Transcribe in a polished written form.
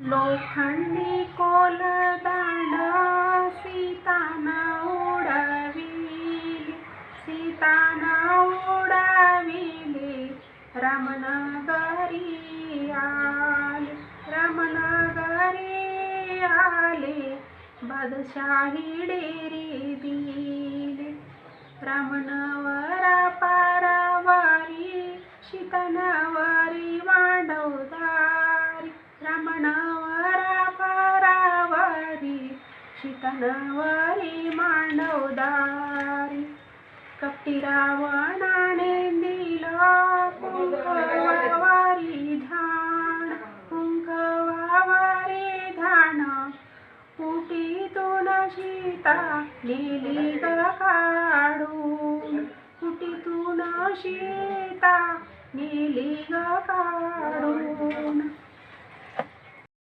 लोखंडी कोलदांड सीतानं उडविले, सीतानं उडविले. रामनगरी आले, रामनगरी आले. बादशाही डेरी दिले. रामनवरा पारावारी, सीतानवरी मांडवदारी. रामनवरा पारावारी, सीतानवरी मांडवदारी. कपटी रावणाने दिलं कुंकवावारी धान, कुंकवावारी धान. कुटीतून सीता नेली ग काढून, कुटीतून सीता नेली ग काढून.